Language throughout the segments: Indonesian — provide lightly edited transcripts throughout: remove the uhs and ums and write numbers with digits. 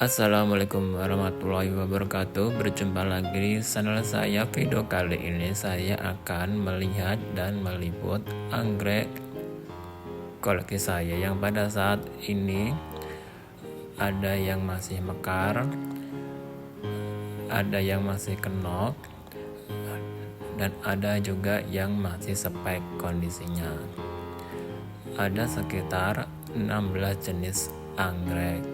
Assalamualaikum warahmatullahi wabarakatuh. Berjumpa lagi di channel saya. Video kali ini saya akan melihat dan meliput anggrek koleksi saya yang pada saat ini ada yang masih mekar, ada yang masih kenok, dan ada juga yang masih spek kondisinya. Ada sekitar 16 jenis anggrek.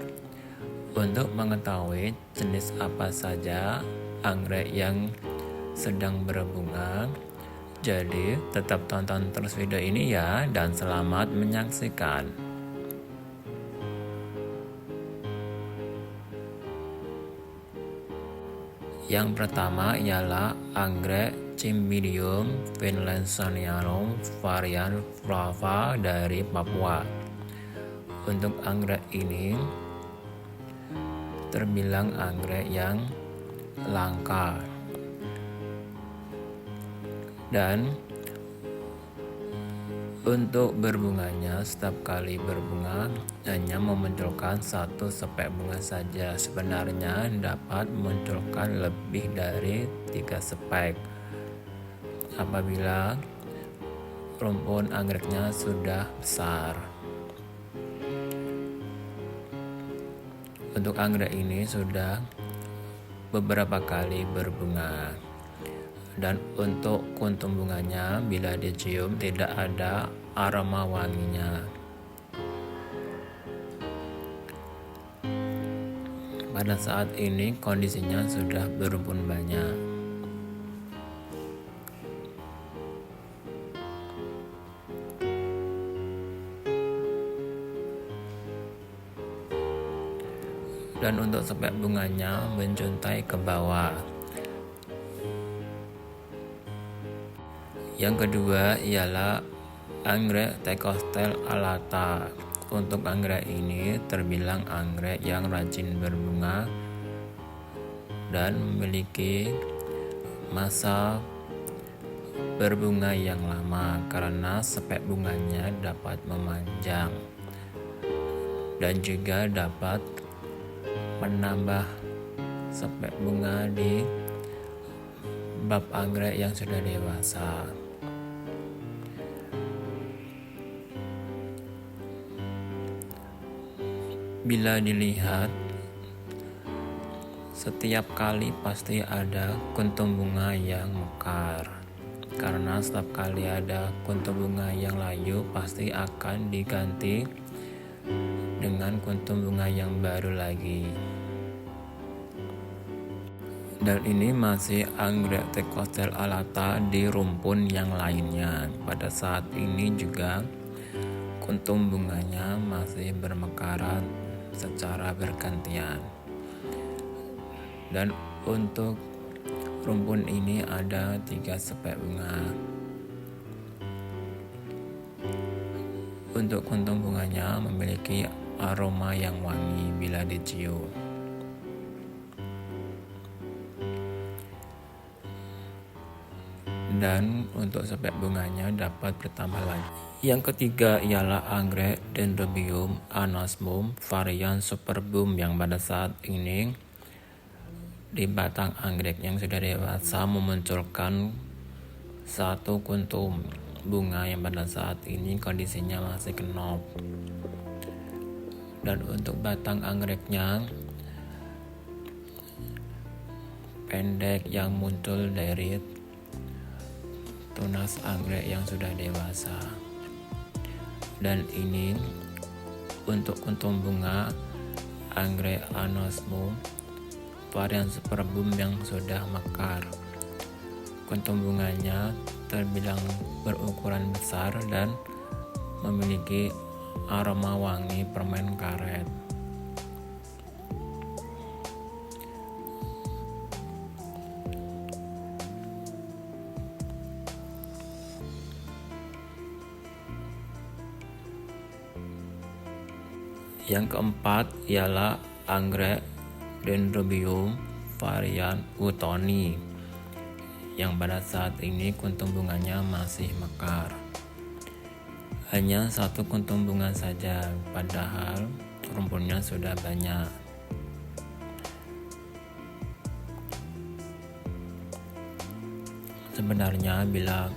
Untuk mengetahui jenis apa saja anggrek yang sedang berbunga, jadi tetap tonton terus video ini ya, dan selamat menyaksikan. Yang pertama ialah anggrek Cymbidium finlaysonnianum varian flava dari Papua. Untuk anggrek ini terbilang anggrek yang langka, dan untuk berbunganya setiap kali berbunga hanya memunculkan satu spek bunga saja. Sebenarnya dapat memunculkan lebih dari 3 spek apabila rumpun anggreknya sudah besar. Untuk anggrek ini sudah beberapa kali berbunga, dan untuk kuntum bunganya bila dicium tidak ada aroma wanginya. Pada saat ini kondisinya sudah berumpun banyak. Dan untuk spek bunganya menjuntai ke bawah. Yang kedua ialah anggrek Tecostele alata. Untuk anggrek ini terbilang anggrek yang rajin berbunga dan memiliki masa berbunga yang lama karena spek bunganya dapat memanjang dan juga dapat menambah spek bunga di bab anggrek yang sudah dewasa. Bila dilihat, setiap kali pasti ada kuntum bunga yang mekar, karena setiap kali ada kuntum bunga yang layu pasti akan diganti dengan kuntum bunga yang baru lagi. Dan ini masih anggrek Tecostele alata di rumpun yang lainnya. Pada saat ini juga kuntum bunganya masih bermekaran secara bergantian. Dan untuk rumpun ini ada 3 spek bunga. Untuk kuntum bunganya memiliki aroma yang wangi bila dicium. Dan untuk spek bunganya dapat bertambah lagi. Yang ketiga ialah anggrek Dendrobium anosmum varian superbum yang pada saat ini di batang anggrek yang sudah dewasa memunculkan satu kuntum bunga yang pada saat ini kondisinya masih kenop. Dan untuk batang anggreknya pendek yang muncul dari tunas anggrek yang sudah dewasa. Dan ini untuk kuntum bunga anggrek anosmum varian superbum yang sudah mekar. Kuntum bunganya terbilang berukuran besar dan memiliki aroma wangi permen karet. Yang keempat ialah anggrek Dendrobium varian Woodtoni yang pada saat ini kuntum bunganya masih mekar. Hanya satu kuntum bunga saja, padahal rumpunnya sudah banyak. Sebenarnya bila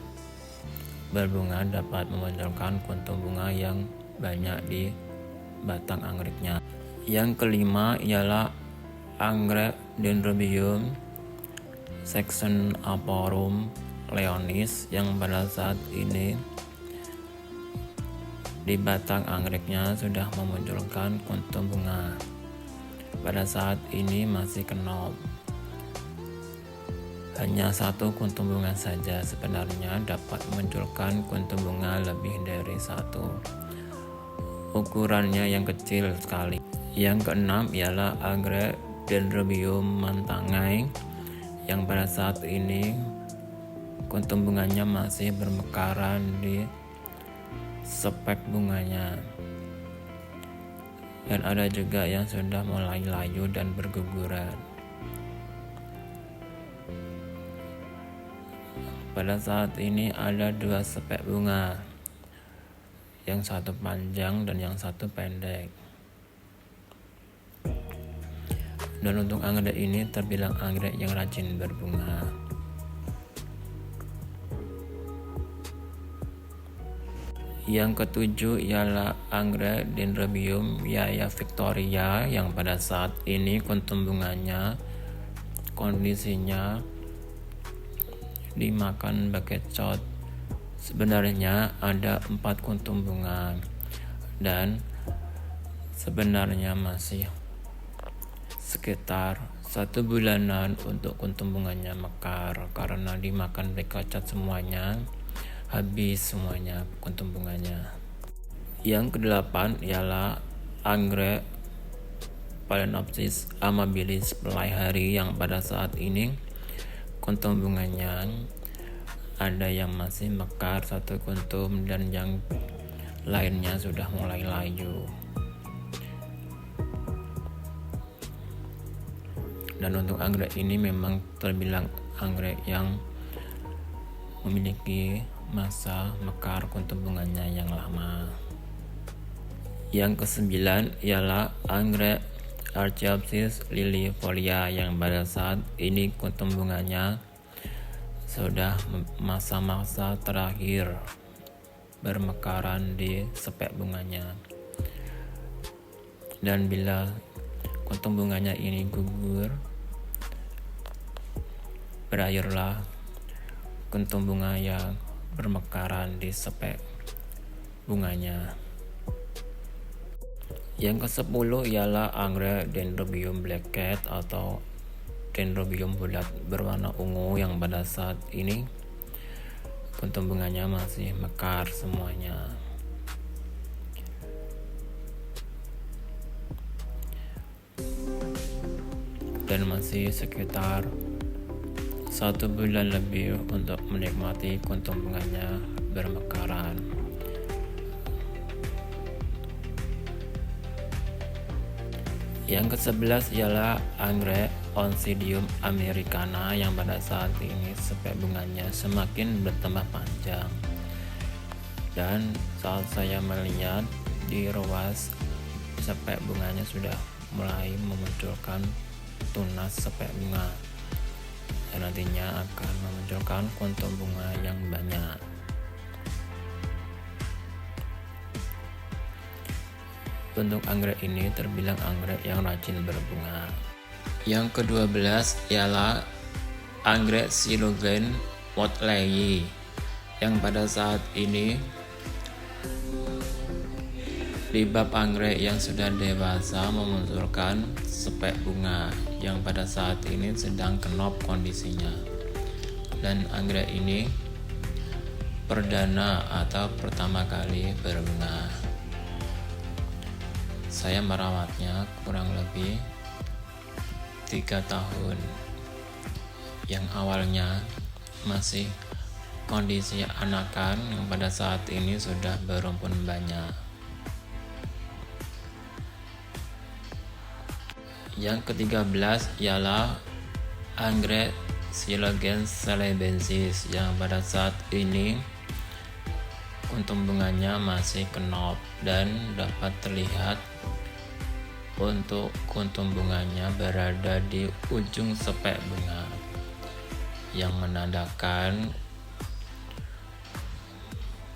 berbunga dapat memunculkan kuntum bunga yang banyak di batang anggreknya. Yang kelima ialah anggrek Dendrobium saxonaporum leonis yang pada saat ini di batang anggreknya sudah memunculkan kuntum bunga. Pada saat ini masih kenop. Hanya satu kuntum bunga saja, sebenarnya dapat memunculkan kuntum bunga lebih dari satu. Ukurannya yang kecil sekali. Yang keenam ialah anggrek Dendrobium mantangai yang pada saat ini kuntum bunganya masih bermekaran di spek bunganya. Dan ada juga yang sudah mulai layu dan berguguran. Pada saat ini ada dua spek bunga, yang satu panjang dan yang satu pendek. Dan untuk anggrek ini terbilang anggrek yang rajin berbunga. Yang ketujuh ialah anggrek Dendrobium Yaya Victoria yang pada saat ini kuntum bunganya kondisinya dimakan bekecot. Sebenarnya ada 4 kuntum bunga dan sebenarnya masih sekitar 1 bulanan untuk kuntum bunganya mekar, karena dimakan bekecot semuanya, habis semuanya kuntum bunganya. Yang kedelapan ialah anggrek Phalaenopsis amabilis pelai hari yang pada saat ini kuntum bunganya ada yang masih mekar 1 kuntum dan yang lainnya sudah mulai layu. Dan untuk anggrek ini memang terbilang anggrek yang memiliki masa mekar kuntum bunganya yang lama. Yang kesembilan ialah anggrek Archaeopsis liliifolia yang pada saat ini kuntum bunganya sudah masa-masa terakhir bermekaran di spek bunganya. Dan bila kuntum bunganya ini gugur, berakhirlah kuntum bunga yang bermekaran di spek bunganya. Yang ke-10 ialah anggrek Dendrobium black cat atau Dendrobium bulat berwarna ungu yang pada saat ini kuntum bunganya masih mekar semuanya. Dan masih sekitar 1 bulan lebih untuk menikmati kuntum bunganya bermekaran. Yang ke-11 ialah anggrek Oncidium americana yang pada saat ini spek bunganya semakin bertambah panjang. Dan saat saya melihat di ruas, spek bunganya sudah mulai memunculkan tunas spek bunga. Dan nantinya akan memunculkan kuntum bunga yang banyak. Bentuk anggrek ini terbilang anggrek yang rajin berbunga. Yang ke-12 ialah anggrek Silogen Motley yang pada saat ini di bab anggrek yang sudah dewasa memunculkan spek bunga yang pada saat ini sedang kenop kondisinya. Dan anggrek ini perdana atau pertama kali berbunga. Saya merawatnya kurang lebih 3 tahun. Yang awalnya masih kondisi anakan yang pada saat ini sudah berumpun banyak. Yang ke-13 ialah anggrek Silogen celebensis yang pada saat ini kuntum bunganya masih kenop dan dapat terlihat untuk kuntum bunganya berada di ujung spek bunga. yang menandakan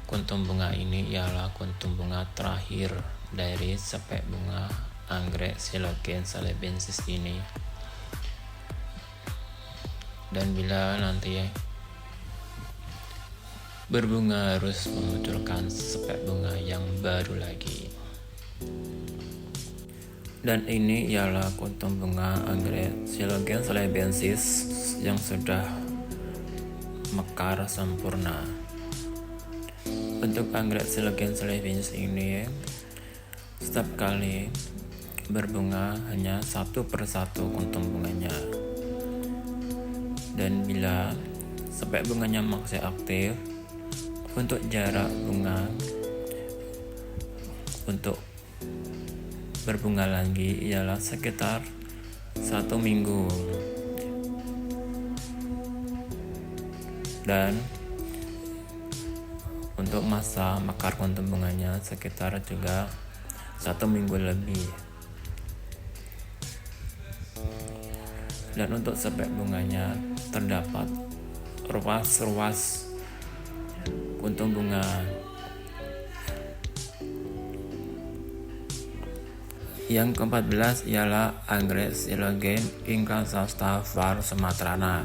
kuntum bunga ini ialah kuntum bunga terakhir dari spek bunga anggrek Silogen celebensis ini. Dan bila nanti berbunga harus memunculkan spek bunga yang baru lagi. Dan ini ialah kuntum bunga anggrek Silogen celebensis yang sudah mekar sempurna. Untuk anggrek Silogen celebensis ini setiap kali berbunga hanya satu persatu kuntum bunganya. Dan bila spek bunganya masih aktif, untuk jarak bunga untuk berbunga lagi ialah sekitar 1 minggu. Dan untuk masa mekar kuntum bunganya sekitar juga 1 minggu lebih. Dan untuk spek bunganya terdapat ruas-ruas kuntum bunga. Yang ke-14 ialah anggrek Silogen Incasasta var. sumatrana,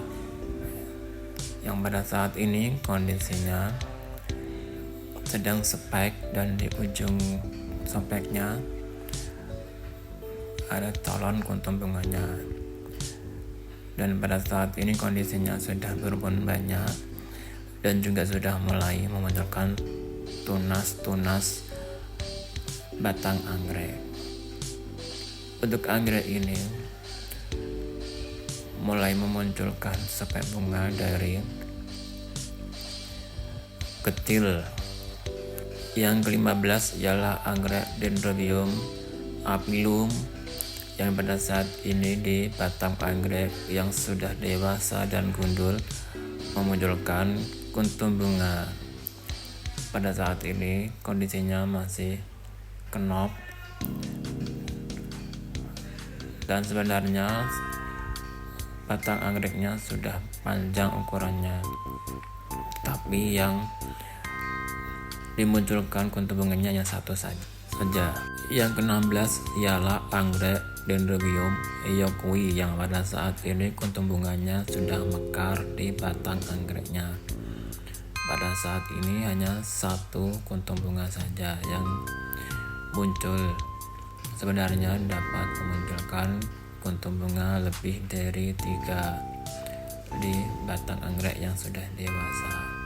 yang pada saat ini kondisinya sedang spek dan di ujung speknya ada calon kuntum bunganya. Dan pada saat ini kondisinya sudah berbun banyak dan juga sudah mulai memunculkan tunas-tunas batang anggrek. Untuk anggrek ini mulai memunculkan spek bunga dari kecil. Yang ke-15 ialah anggrek Dendrobium aphyllum, yang pada saat ini di batang anggrek yang sudah dewasa dan gundul memunculkan kuntum bunga. Pada saat ini kondisinya masih kenop dan sebenarnya batang anggreknya sudah panjang ukurannya, tapi yang dimunculkan kuntum bunganya hanya satu saja. Yang ke-16 ialah anggrek Dendrobium eoqui, yang pada saat ini kuntum bunganya sudah mekar di batang anggreknya. Pada saat ini hanya satu kuntum bunga saja yang muncul. Sebenarnya dapat memunculkan kuntum bunga lebih dari 3 di batang anggrek yang sudah dewasa.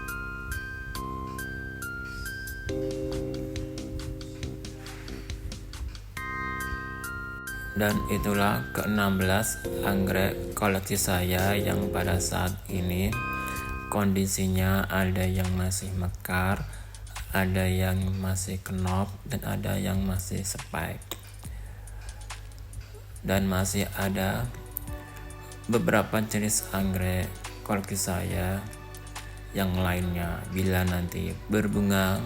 Dan itulah ke-16 anggrek koleksi saya yang pada saat ini kondisinya ada yang masih mekar, ada yang masih kenop, dan ada yang masih spek. Dan masih ada beberapa jenis anggrek koleksi saya yang lainnya. Bila nanti berbunga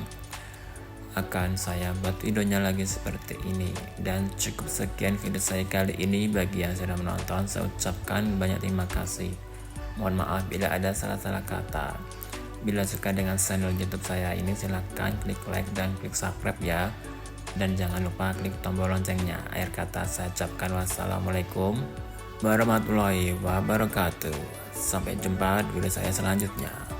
akan saya buat videonya lagi seperti ini. Dan cukup sekian video saya kali ini. Bagi yang sudah menonton, saya ucapkan banyak terima kasih. Mohon maaf bila ada salah-salah kata. Bila suka dengan channel YouTube saya ini, silahkan klik like dan klik subscribe ya. Dan jangan lupa klik tombol loncengnya. Akhir kata saya ucapkan wassalamualaikum warahmatullahi wabarakatuh. Sampai jumpa di video saya selanjutnya.